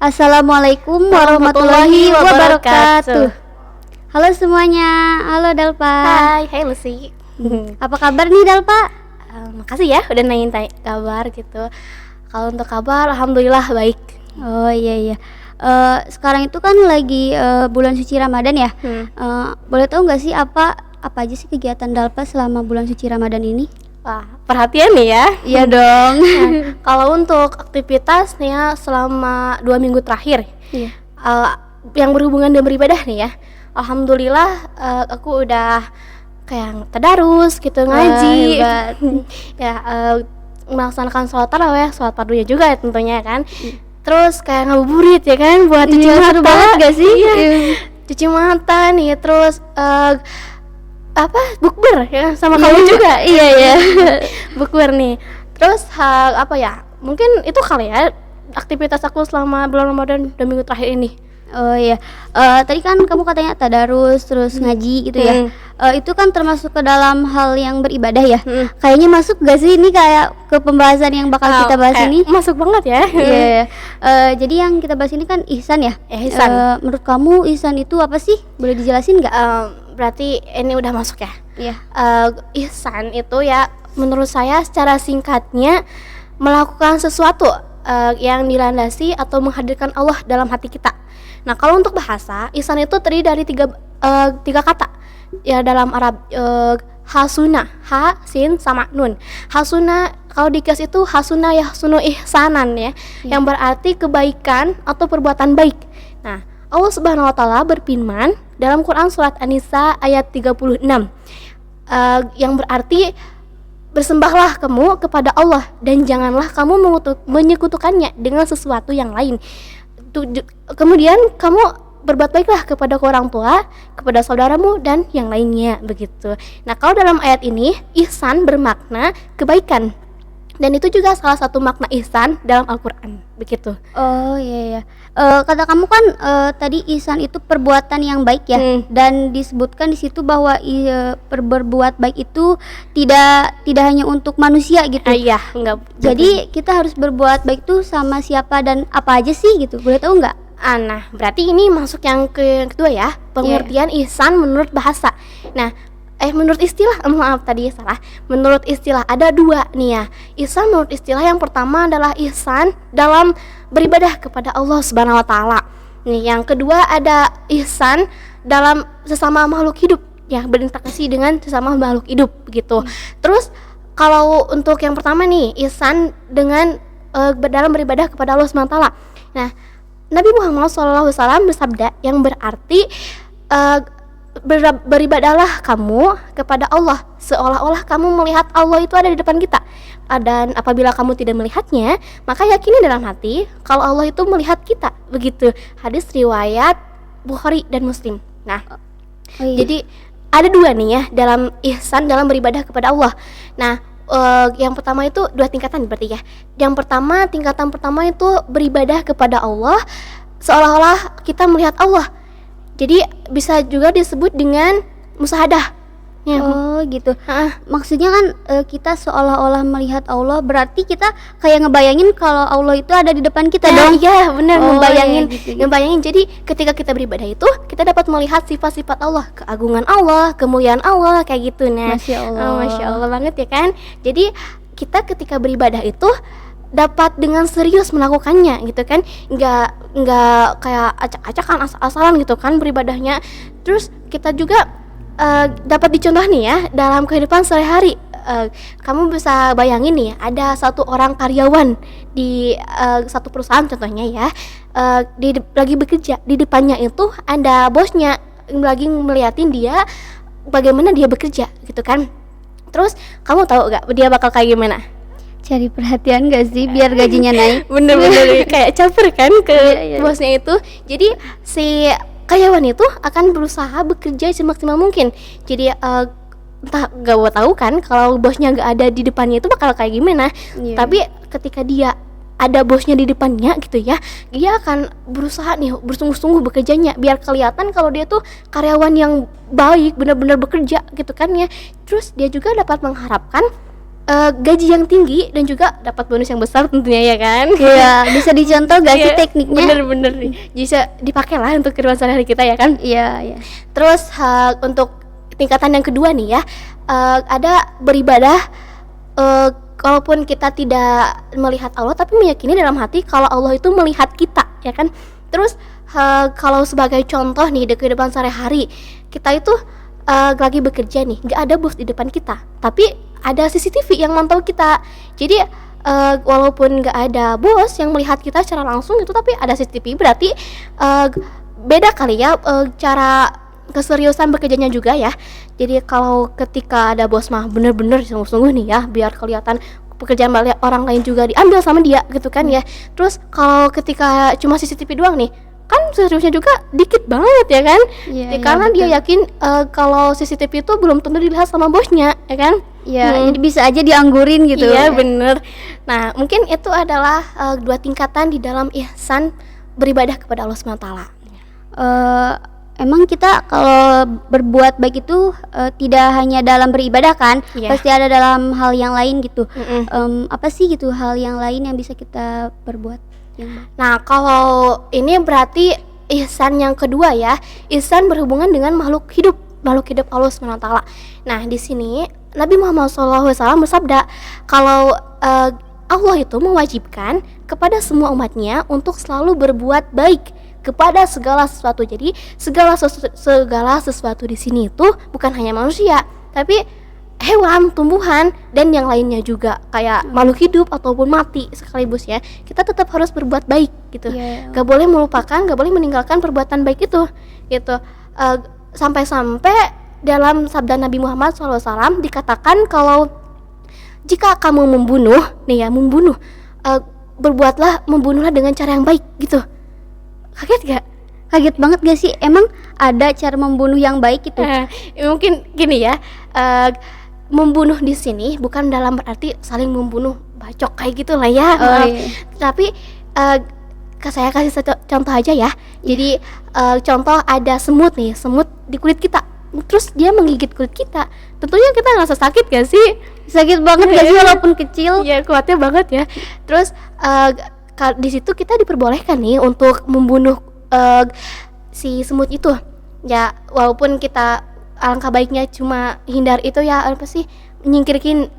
Assalamualaikum warahmatullahi wabarakatuh. Halo semuanya, halo Dalpa. Hai Lucy. Apa kabar nih Dalpa? Makasih ya udah nanyain kabar gitu. Kalau untuk kabar, alhamdulillah baik. Oh iya. Sekarang itu kan lagi bulan suci Ramadan ya. Boleh tahu nggak sih apa aja sih kegiatan Dalpa selama bulan suci Ramadan ini? Wah, perhatian nih ya. Iya dong. Nah, kalau untuk aktivitas nih ya selama 2 minggu terakhir, yang berhubungan dengan beribadah nih ya, alhamdulillah aku udah kayak tadarus gitu, ngaji, ya melaksanakan sholat tarawih, sholat fardunya juga ya tentunya kan. Terus kayak ngabuburit ya kan, buat cuci mata banget gak sih? Iya, cuci mata nih, terus bukber ya sama kamu juga. Iya. Bukber nih. Terus mungkin itu kali ya aktivitas aku selama bulan Ramadan 2 minggu terakhir ini. Oh iya. Tadi kan kamu katanya tadarus terus ngaji gitu ya. Itu kan termasuk ke dalam hal yang beribadah ya. Kayaknya masuk gak sih ini kayak ke pembahasan yang bakal kita bahas ini? Masuk banget ya. Iya. Jadi yang kita bahas ini kan ihsan ya. Ihsan. Menurut kamu ihsan itu apa sih? Boleh dijelasin nggak? Berarti ini udah masuk ya. Iya. Ihsan itu ya menurut saya secara singkatnya melakukan sesuatu yang dilandasi atau menghadirkan Allah dalam hati kita. Nah, kalau untuk bahasa, ihsan itu terdiri dari tiga kata ya dalam Arab. Hasuna, ha, sin, sama nun. Hasuna kalau dikias itu hasuna yahsunu ihsanan ya, yang berarti kebaikan atau perbuatan baik. Nah, Allah Subhanahu wa taala berfirman dalam Quran surat An-Nisa ayat 36 yang berarti bersembahlah kamu kepada Allah dan janganlah kamu menyekutukannya dengan sesuatu yang lain. Kemudian kamu berbuat baiklah kepada orang tua, kepada saudaramu dan yang lainnya begitu. Nah, kalau dalam ayat ini ihsan bermakna kebaikan. Dan itu juga salah satu makna ihsan dalam Al-Qur'an begitu. Oh iya. Kata kamu kan tadi ihsan itu perbuatan yang baik ya. Dan disebutkan di situ bahwa berbuat baik itu tidak hanya untuk manusia gitu. Iya, enggak. Jadi kita harus berbuat baik tuh sama siapa dan apa aja sih gitu. Boleh tahu nggak? Nah, berarti ini masuk yang kedua ya, pengertian ihsan menurut bahasa. Nah, menurut istilah, maaf tadi salah. Menurut istilah ada 2 nih ya. Ihsan menurut istilah yang pertama adalah ihsan dalam beribadah kepada Allah Subhanahu wa taala. Nih, yang kedua ada ihsan dalam sesama makhluk hidup, ya, berinteraksi dengan sesama makhluk hidup gitu. Terus kalau untuk yang pertama nih, ihsan dengan dalam beribadah kepada Allah Subhanahu wa taala. Nah, Nabi Muhammad SAW bersabda yang berarti beribadahlah kamu kepada Allah seolah-olah kamu melihat Allah itu ada di depan kita. Dan apabila kamu tidak melihatnya, maka yakini dalam hati kalau Allah itu melihat kita. Begitu hadis riwayat Bukhari dan Muslim. Nah, jadi ada 2 nih ya dalam ihsan dalam beribadah kepada Allah. Nah, yang pertama itu 2 tingkatan berarti ya. Yang pertama, tingkatan pertama itu beribadah kepada Allah seolah-olah kita melihat Allah. Jadi bisa juga disebut dengan musyahadah. Ya. Oh gitu. Maksudnya kan kita seolah-olah melihat Allah, berarti kita kayak ngebayangin kalau Allah itu ada di depan kita dong. Iya benar, ngebayangin. Gitu. Ngebayangin. Jadi ketika kita beribadah itu kita dapat melihat sifat-sifat Allah, keagungan Allah, kemuliaan Allah kayak gitu. Nah, Masya Allah banget ya kan. Jadi kita ketika beribadah itu dapat dengan serius melakukannya gitu kan, nggak kayak acak-acakan asal-asalan gitu kan beribadahnya. Terus kita juga dapat dicontoh nih ya dalam kehidupan sehari-hari. Kamu bisa bayangin nih ada satu orang karyawan di satu perusahaan contohnya ya, lagi bekerja, di depannya itu ada bosnya lagi ngeliatin dia bagaimana dia bekerja gitu kan. Terus kamu tahu gak dia bakal kayak gimana? Cari perhatian gak sih biar gajinya naik? Bener-bener kayak caper kan ke bosnya itu. Jadi si karyawan itu akan berusaha bekerja semaksimal mungkin. Jadi entah gak mau tahu kan kalau bosnya gak ada di depannya itu bakal kayak gimana. Tapi ketika dia ada bosnya di depannya gitu ya, dia akan berusaha nih bersungguh-sungguh bekerjanya biar kelihatan kalau dia tuh karyawan yang baik, benar-benar bekerja gitu kan ya. Terus dia juga dapat mengharapkan gaji yang tinggi dan juga dapat bonus yang besar tentunya ya kan. Iya, bisa dicontoh gak sih tekniknya? Bener-bener nih, bisa dipakai lah untuk kehidupan sehari-hari kita ya kan. Iya, iya. Terus untuk tingkatan yang kedua nih ya, ada beribadah walaupun kita tidak melihat Allah tapi meyakini dalam hati kalau Allah itu melihat kita ya kan. Terus kalau sebagai contoh nih di kehidupan sehari-hari, kita itu lagi bekerja nih, gak ada bos di depan kita tapi ada CCTV yang mantau kita. Jadi walaupun gak ada bos yang melihat kita secara langsung itu, tapi ada CCTV, berarti beda kali ya cara keseriusan bekerjanya juga ya. Jadi kalau ketika ada bos mah bener-bener sungguh-sungguh nih ya, biar kelihatan pekerjaan orang lain juga diambil sama dia gitu kan ya. Terus kalau ketika cuma CCTV doang nih, kan seriusnya juga dikit banget ya kan. Karena dia yakin kalau CCTV itu belum tentu dilihat sama bosnya ya kan. Jadi bisa aja dianggurin gitu. Iya bener. Nah mungkin itu adalah dua tingkatan di dalam ihsan beribadah kepada Allah SWT. Emang kita kalau berbuat baik itu tidak hanya dalam beribadah kan, pasti ada dalam hal yang lain gitu. Apa sih gitu hal yang lain yang bisa kita perbuat yang baik? Nah kalau ini berarti ihsan yang kedua ya, ihsan berhubungan dengan makhluk hidup Allah SWT. Nah di sini Nabi Muhammad SAW bersabda kalau Allah itu mewajibkan kepada semua umatnya untuk selalu berbuat baik kepada segala sesuatu. Jadi segala sesuatu di sini itu bukan hanya manusia, tapi hewan, tumbuhan, dan yang lainnya juga kayak makhluk hidup ataupun mati sekaligus ya. Kita tetap harus berbuat baik gitu. Gak boleh melupakan, gak boleh meninggalkan perbuatan baik itu gitu. Sampai-sampai dalam sabda Nabi Muhammad SAW dikatakan kalau jika kamu membunuh nih ya, membunuhlah dengan cara yang baik gitu. Kaget gak? Kaget banget gak sih? Emang ada cara membunuh yang baik gitu? Mungkin gini ya, membunuh di sini bukan dalam berarti saling membunuh bacok kayak gitu lah ya. Tapi saya kasih contoh aja ya. Jadi contoh ada semut di kulit kita, terus dia menggigit kulit kita, tentunya kita ngerasa sakit gak sih? Sakit banget gak sih walaupun kecil? Ya kuatnya banget ya. Terus di situ kita diperbolehkan nih untuk membunuh si semut itu ya, walaupun kita alangkah baiknya cuma hindar itu ya, apa sih, menyingkirkan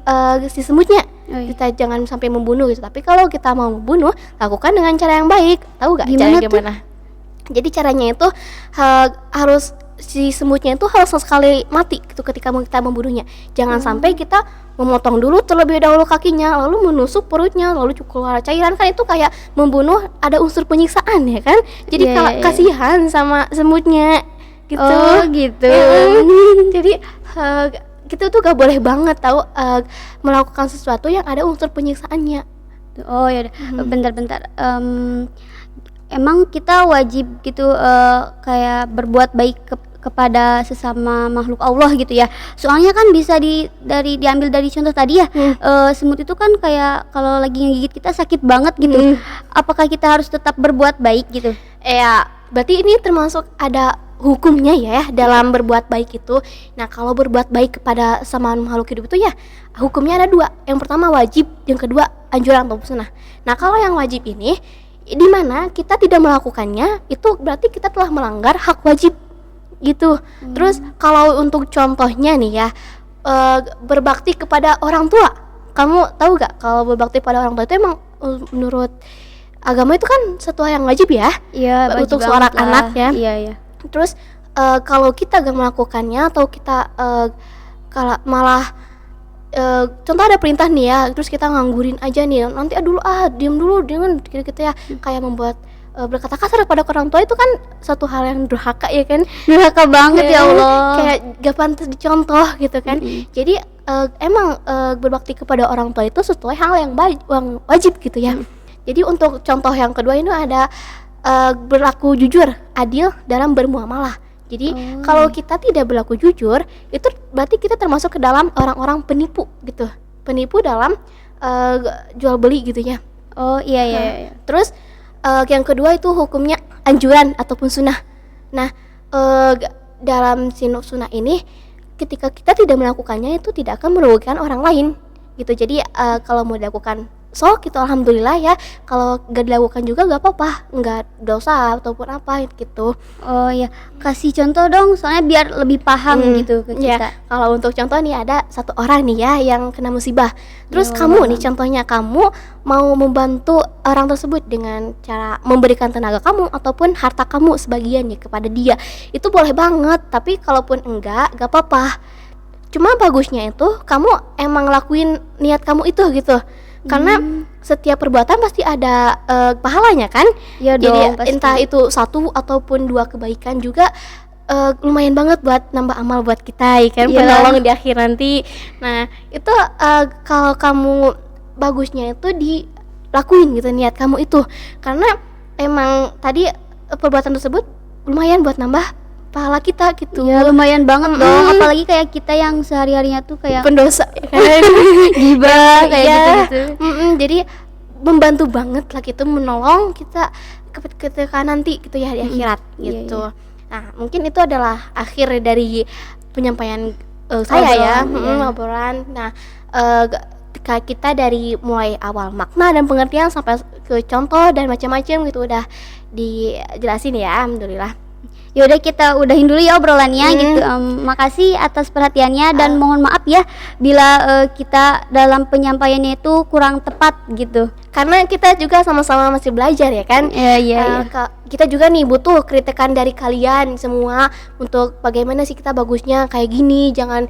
si semutnya. Kita jangan sampai membunuh gitu. Tapi kalau kita mau membunuh, lakukan dengan cara yang baik. Tahu gak gimana? Jadi caranya itu harus si semutnya itu harus sekali mati gitu ketika kita membunuhnya. Jangan sampai kita memotong dulu terlebih dahulu kakinya, lalu menusuk perutnya, lalu keluar cairan, kan itu kayak membunuh, ada unsur penyiksaan ya kan. Jadi kasihan sama semutnya gitu. Jadi kita tuh gak boleh banget tahu melakukan sesuatu yang ada unsur penyiksaannya. Bentar. Emang kita wajib gitu kayak berbuat baik kepada sesama makhluk Allah gitu ya. Soalnya kan bisa diambil dari contoh tadi ya. Semut itu kan kayak kalau lagi ngegigit kita sakit banget gitu. Apakah kita harus tetap berbuat baik gitu? Ya, berarti ini termasuk ada hukumnya ya dalam berbuat baik itu. Nah, kalau berbuat baik kepada sesama makhluk hidup itu ya hukumnya ada dua. Yang pertama wajib, yang kedua anjuran atau sunnah. Nah, kalau yang wajib ini di mana kita tidak melakukannya, itu berarti kita telah melanggar hak wajib gitu. Terus kalau untuk contohnya nih ya, berbakti kepada orang tua. Kamu tahu gak kalau berbakti pada orang tua itu emang menurut agama itu kan satu hal yang wajib ya? Iya, untuk seorang anak ya. Iya. Terus kalau kita gak melakukannya atau kita kalau malah contoh ada perintah nih ya, terus kita nganggurin aja nih, nanti diam dulu dengan kita ya, kayak membuat berkata kasar pada orang tua, itu kan satu hal yang durhaka ya kan. Durhaka banget ya Allah. Kayak gak pantas dicontoh gitu kan. Jadi emang berbakti kepada orang tua itu sesuai hal yang wajib gitu ya. Jadi untuk contoh yang kedua ini ada berlaku jujur, adil dalam bermuamalah. Jadi kalau kita tidak berlaku jujur, itu berarti kita termasuk ke dalam orang-orang penipu gitu. Penipu dalam jual beli gitu ya. Iya. Terus yang kedua itu hukumnya anjuran ataupun sunnah. Nah, dalam sunnah ini ketika kita tidak melakukannya itu tidak akan merugikan orang lain. gitu. Jadi kalau mau dilakukan sok gitu alhamdulillah ya, kalau gak dilakukan juga gak apa-apa, nggak dosa ataupun apa gitu. Oh ya, kasih contoh dong, soalnya biar lebih paham gitu ke Ya, kita. kalau untuk contoh nih ada satu orang nih ya yang kena musibah. Terus Ya, kamu nih contohnya kamu mau membantu orang tersebut dengan cara memberikan tenaga kamu ataupun harta kamu sebagian ya kepada dia. Itu boleh banget, tapi kalaupun enggak gak apa-apa. Cuma bagusnya itu kamu emang lakuin niat kamu itu gitu. Karena setiap perbuatan pasti ada pahalanya kan. Ya Jadi dong, pasti. entah itu 1 ataupun 2 kebaikan juga lumayan banget buat nambah amal buat kita ya kan, Iyalah. penolong di akhir nanti. Nah itu kalau kamu bagusnya itu dilakuin gitu niat kamu itu, karena emang tadi perbuatan tersebut lumayan buat nambah pahala kita gitu. Ya lumayan banget dong, apalagi kayak kita yang sehari-harinya tuh kayak Pendosa ya kan. gibah kayak Iya. gitu-gitu. Jadi membantu banget lah gitu, menolong kita ketika nanti gitu ya di akhirat Iya, gitu. Nah mungkin itu adalah akhir dari penyampaian saya ya, Obrolan, iya. obrolan. Nah ketika kita dari mulai awal makna dan pengertian sampai ke contoh dan macam-macam gitu udah dijelasin ya, alhamdulillah. Yaudah kita udahin dulu ya obrolannya gitu. Makasih atas perhatiannya dan mohon maaf ya bila kita dalam penyampaiannya itu kurang tepat gitu. Karena kita juga sama-sama masih belajar ya kan. Iya. Kita juga nih butuh kritikan dari kalian semua untuk bagaimana sih kita bagusnya kayak gini. Jangan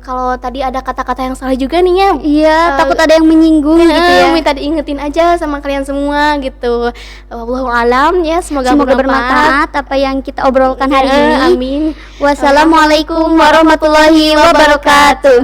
kalau tadi ada kata-kata yang salah juga nih ya. Iya, takut ada yang menyinggung gitu ya. Minta diingetin aja sama kalian semua gitu. Wallahu alam ya, semoga bermanfaat apa yang kita obrolkan hari ini. Amin. Wassalamualaikum warahmatullahi wabarakatuh.